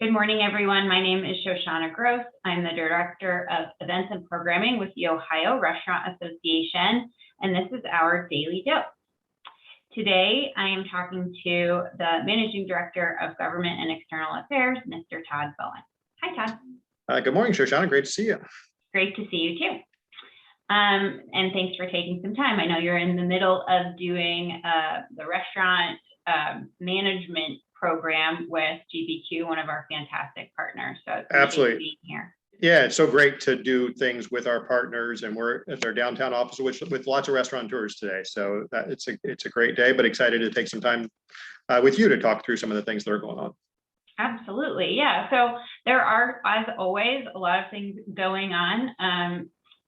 Good morning, everyone. My name is Shoshanna Gross. I'm the Director of Events and Programming with the Ohio Restaurant Association, and this is our Daily Dose. Today, I am talking to the Managing Director of Government and External Affairs, Mr. Todd Bowen. Hi, Todd. Good morning, Shoshanna. Great to see you. Great to see you too. And thanks for taking some time. I know you're in the middle of doing the restaurant management program with GBQ, one of our fantastic partners. So absolutely being here. Yeah, it's so great to do things with our partners, and we're at their downtown office with lots of restaurateurs today. So it's a great day, but excited to take some time with you to talk through some of the things that are going on. Absolutely, yeah. So there are, as always, a lot of things going on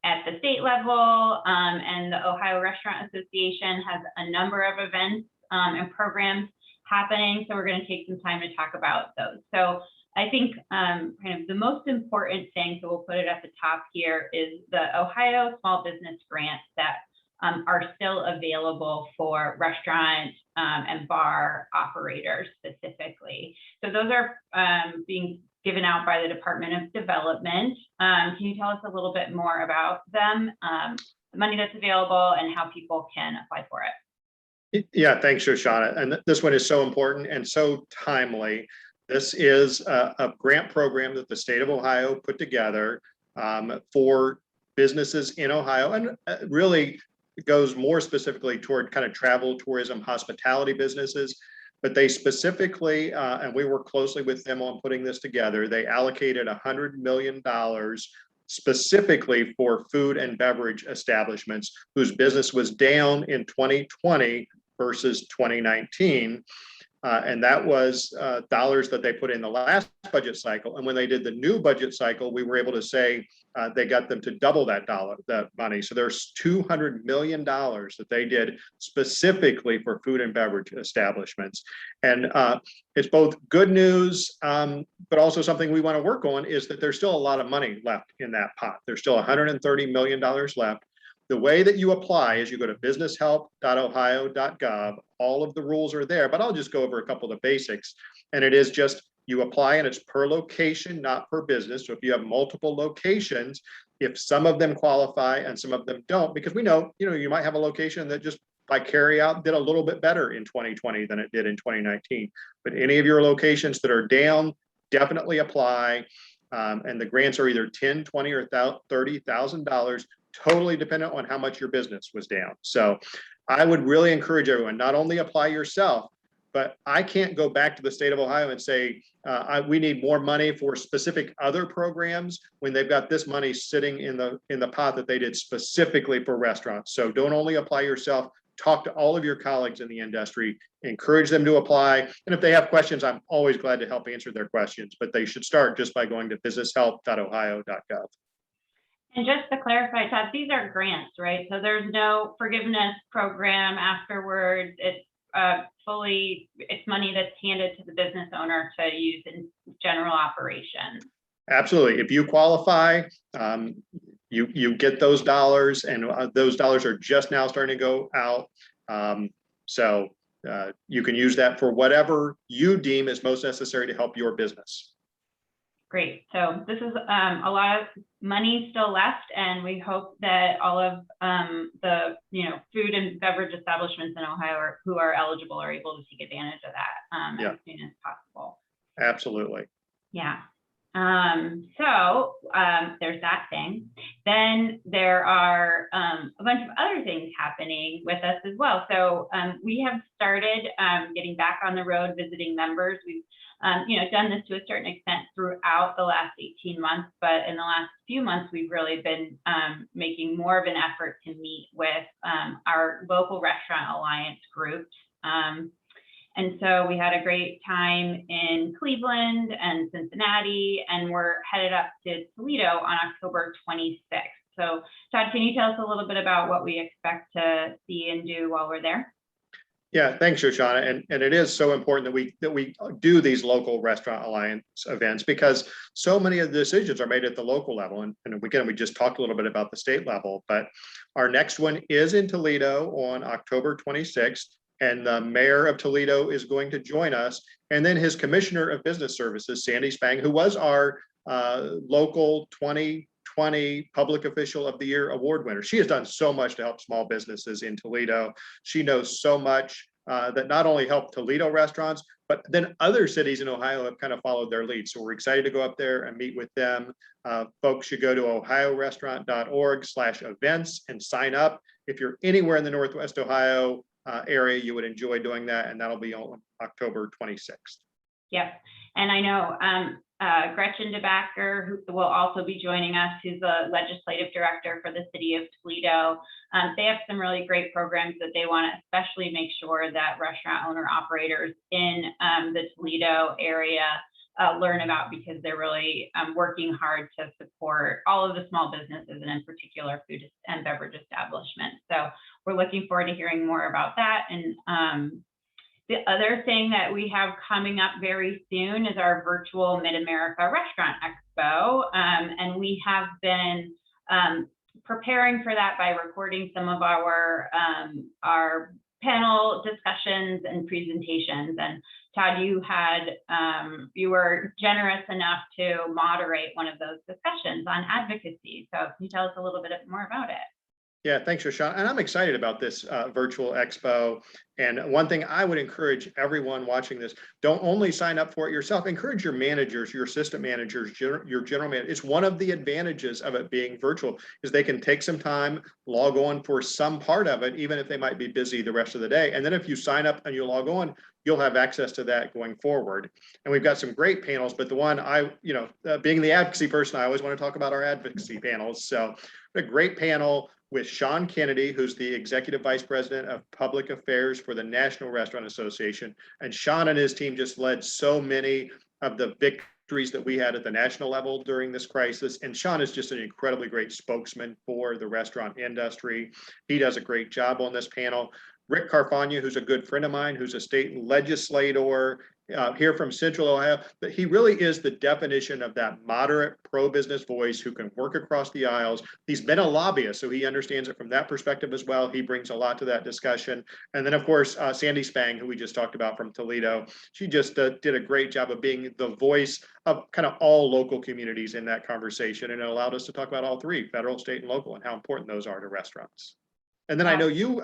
at the state level, and the Ohio Restaurant Association has a number of events and programs happening. So we're going to take some time to talk about those. So I think kind of the most important thing, so we'll put it at the top here, is the Ohio Small Business Grants that are still available for restaurant and bar operators specifically. So those are being given out by the Department of Development. Can you tell us a little bit more about them, the money that's available, and how people can apply for it? Yeah, thanks, Shoshanna. And this one is so important and so timely. This is a grant program that the state of Ohio put together for businesses in Ohio, and really goes more specifically toward kind of travel, tourism, hospitality businesses. But they specifically, and we work closely with them on putting this together, they allocated $100 million specifically for food and beverage establishments whose business was down in 2020 versus 2019. And that was dollars that they put in the last budget cycle. And when they did the new budget cycle, we were able to say they got them to double that money. So there's $200 million that they did specifically for food and beverage establishments. And it's both good news, but also something we want to work on is that there's still a lot of money left in that pot. There's still $130 million left. The way that you apply is you go to businesshelp.ohio.gov. All of the rules are there, but I'll just go over a couple of the basics. And it is just you apply, and it's per location, not per business. So if you have multiple locations, if some of them qualify and some of them don't, because we know, you might have a location that just by carry out did a little bit better in 2020 than it did in 2019. But any of your locations that are down, definitely apply. And the grants are either $10,000, $20,000, or $30,000. Totally dependent on how much your business was down. So I would really encourage everyone, not only apply yourself, but I can't go back to the state of Ohio and say, we need more money for specific other programs when they've got this money sitting in the pot that they did specifically for restaurants. So don't only apply yourself, talk to all of your colleagues in the industry, encourage them to apply. And if they have questions, I'm always glad to help answer their questions, but they should start just by going to businesshelp.ohio.gov. And just to clarify, Todd, these are grants, right? So there's no forgiveness program afterwards. It's it's money that's handed to the business owner to use in general operations. Absolutely. If you qualify, you get those dollars, and those dollars are just now starting to go out. So you can use that for whatever you deem is most necessary to help your business. Great. So this is a lot of money still left, and we hope that all of the food and beverage establishments in Ohio who are eligible are able to take advantage of that as soon as possible. Absolutely. Yeah. So there's that thing. Then there are a bunch of other things happening with us as well. So we have started getting back on the road, visiting members. We've done this to a certain extent throughout the last 18 months, but in the last few months, we've really been making more of an effort to meet with our local restaurant alliance groups. And so we had a great time in Cleveland and Cincinnati, and we're headed up to Toledo on October 26th. So Todd, can you tell us a little bit about what we expect to see and do while we're there? Yeah, thanks, Shoshanna. And it is so important that we do these local restaurant alliance events, because so many of the decisions are made at the local level. And again, we just talked a little bit about the state level, but our next one is in Toledo on October 26th. and the mayor of Toledo is going to join us. And then his commissioner of business services, Sandy Spang, who was our local 2020 Public Official of the Year award winner. She has done so much to help small businesses in Toledo. She knows so much that not only helped Toledo restaurants, but then other cities in Ohio have kind of followed their lead. So we're excited to go up there and meet with them. Folks should go to ohiorestaurant.org/events and sign up. If you're anywhere in the Northwest Ohio area, you would enjoy doing that. And that'll be on October 26th. Yep. And I know Gretchen DeBacker, who will also be joining us, who's the legislative director for the city of Toledo. They have some really great programs that they want to especially make sure that restaurant owner operators in the Toledo area learn about, because they're really working hard to support all of the small businesses and in particular food and beverage establishments. So we're looking forward to hearing more about that. And the other thing that we have coming up very soon is our virtual Mid-America Restaurant Expo. And we have been preparing for that by recording some of our panel discussions and presentations. And Todd, you were generous enough to moderate one of those discussions on advocacy. So can you tell us a little bit more about it? Yeah, thanks, Shoshanna. And I'm excited about this virtual expo. And one thing I would encourage everyone watching this, don't only sign up for it yourself, encourage your managers, your assistant managers, your general manager. It's one of the advantages of it being virtual is they can take some time, log on for some part of it, even if they might be busy the rest of the day. And then if you sign up and you log on, you'll have access to that going forward. And we've got some great panels, but the one being the advocacy person, I always want to talk about our advocacy panels. So a great panel with Sean Kennedy, who's the Executive Vice President of Public Affairs for the National Restaurant Association. And Sean and his team just led so many of the victories that we had at the national level during this crisis. And Sean is just an incredibly great spokesman for the restaurant industry. He does a great job on this panel. Rick Carfagna, who's a good friend of mine, who's a state legislator here from Central Ohio, but he really is the definition of that moderate pro-business voice who can work across the aisles. He's been a lobbyist, so he understands it from that perspective as well. He brings a lot to that discussion. And then, of course, Sandy Spang, who we just talked about from Toledo, she just did a great job of being the voice of kind of all local communities in that conversation. And it allowed us to talk about all three, federal, state, and local, and how important those are to restaurants. And then I know you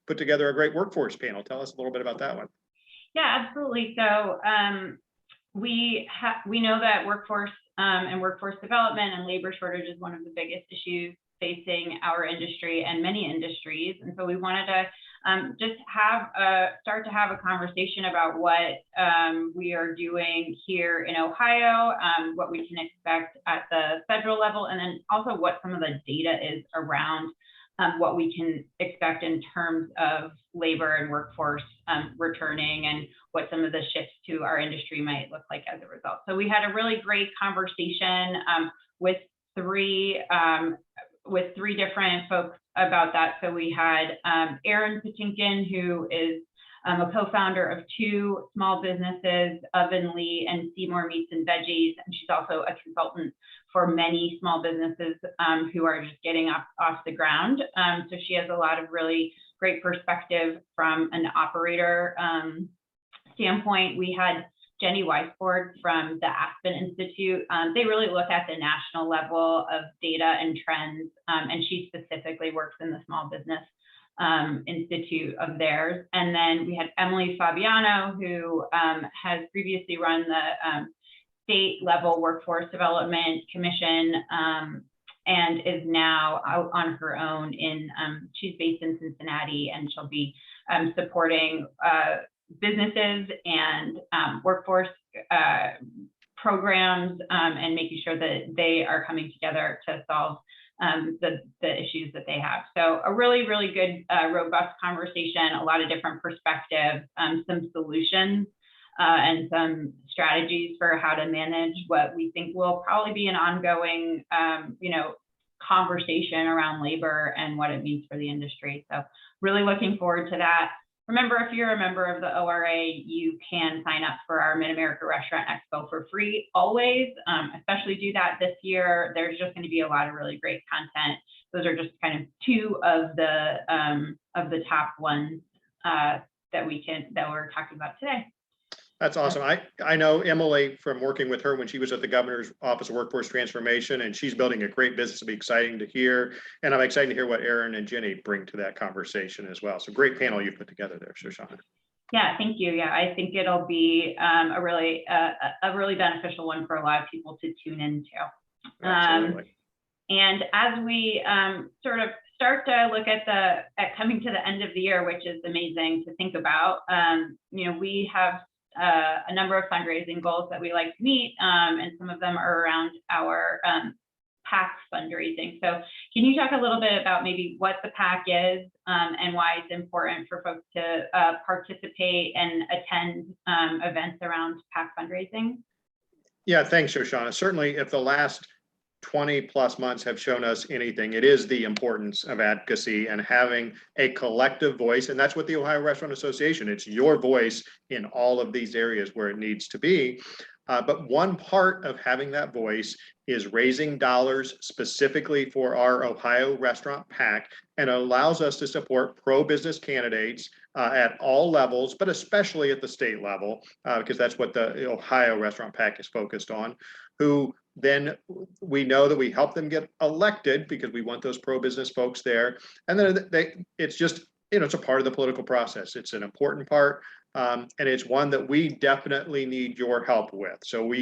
put together a great workforce panel. Tell us a little bit about that one. Yeah, absolutely. So we know that workforce and workforce development and labor shortage is one of the biggest issues facing our industry and many industries. And so we wanted to just start to have a conversation about what we are doing here in Ohio, what we can expect at the federal level, and then also what some of the data is around what we can expect in terms of labor and workforce returning and what some of the shifts to our industry might look like as a result. So we had a really great conversation with three different folks about that. So we had Erin Patinkin, who is a co-founder of two small businesses, Oven Lee and Seymour Meats and Veggies, and she's also a consultant for many small businesses who are just getting off the ground. So she has a lot of really great perspective from an operator standpoint. We had Jenny Weisford from the Aspen Institute. They really look at the national level of data and trends, and she specifically works in the small business institute of theirs. And then we had Emily Fabiano, who has previously run the state level workforce development commission and is now out on her own she's based in Cincinnati, and she'll be supporting businesses and workforce programs and making sure that they are coming together to solve the issues that they have. So a really, really good, robust conversation, a lot of different perspectives, some solutions and some strategies for how to manage what we think will probably be an ongoing, conversation around labor and what it means for the industry. So really looking forward to that. Remember, if you're a member of the ORA, you can sign up for our Mid-America Restaurant Expo for free always, especially do that this year. There's just going to be a lot of really great content. Those are just kind of two of the top ones that we're talking about today. That's awesome. I know Emily from working with her when she was at the Governor's Office of Workforce Transformation, and she's building a great business. It'll be exciting to hear. And I'm excited to hear what Aaron and Jenny bring to that conversation as well. So great panel you put together there, Shoshanna. Yeah, thank you. Yeah, I think it'll be a really beneficial one for a lot of people to tune into. Absolutely. And as we sort of start to look at coming to the end of the year, which is amazing to think about, we have a number of fundraising goals that we like to meet, and some of them are around our PAC fundraising. So can you talk a little bit about maybe what the PAC is, and why it's important for folks to participate and attend events around PAC fundraising? Yeah, thanks, Shoshanna. Certainly, if the last 20 plus months have shown us anything, it is the importance of advocacy and having a collective voice. And that's what the Ohio Restaurant Association, it's your voice in all of these areas where it needs to be. But one part of having that voice is raising dollars specifically for our Ohio Restaurant PAC, and it allows us to support pro-business candidates at all levels, but especially at the state level, because that's what the Ohio Restaurant PAC is focused on, who then we know that we help them get elected because we want those pro-business folks there. And then it's just, it's a part of the political process. It's an important part. And it's one that we definitely need your help with. So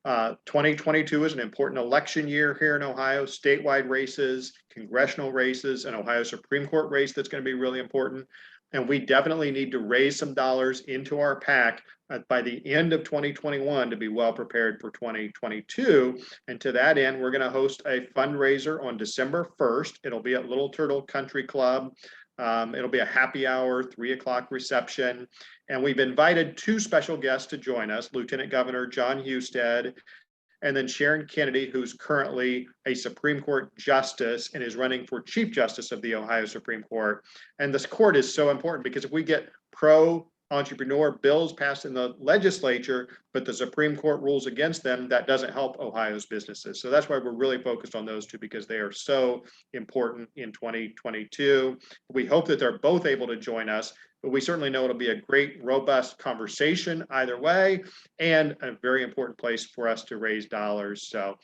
2022 is an important election year here in Ohio, statewide races, congressional races, an Ohio Supreme Court race that's going to be really important. And we definitely need to raise some dollars into our PAC by the end of 2021 to be well prepared for 2022. And to that end, we're going to host a fundraiser on December 1st. It'll be at Little Turtle Country Club. It'll be a happy hour, 3 o'clock reception. And we've invited 2 special guests to join us, Lieutenant Governor John Husted, and then Sharon Kennedy, who's currently a Supreme Court justice and is running for Chief Justice of the Ohio Supreme Court. And this court is so important because if we get pro-entrepreneur bills passed in the legislature, but the Supreme Court rules against them, that doesn't help Ohio's businesses. So that's why we're really focused on those 2, because they are so important in 2022. We hope that they're both able to join us, but we certainly know it'll be a great, robust conversation either way, and a very important place for us to raise dollars. So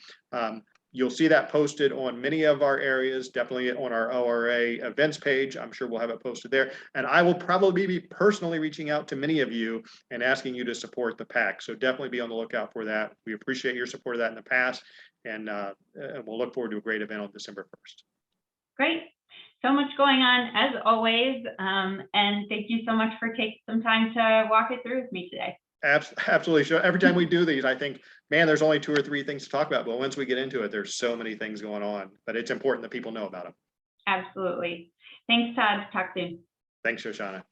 you'll see that posted on many of our areas, definitely on our ORA events page. I'm sure we'll have it posted there. And I will probably be personally reaching out to many of you and asking you to support the PAC. So definitely be on the lookout for that. We appreciate your support of that in the past, and we'll look forward to a great event on December 1st. Great. So much going on as always. And thank you so much for taking some time to walk it through with me today. Absolutely. Sure. Every time we do these, I think, man, there's only 2 or 3 things to talk about. But once we get into it, there's so many things going on. But it's important that people know about them. Absolutely. Thanks, Todd. Talk soon. Thanks, Shoshanna.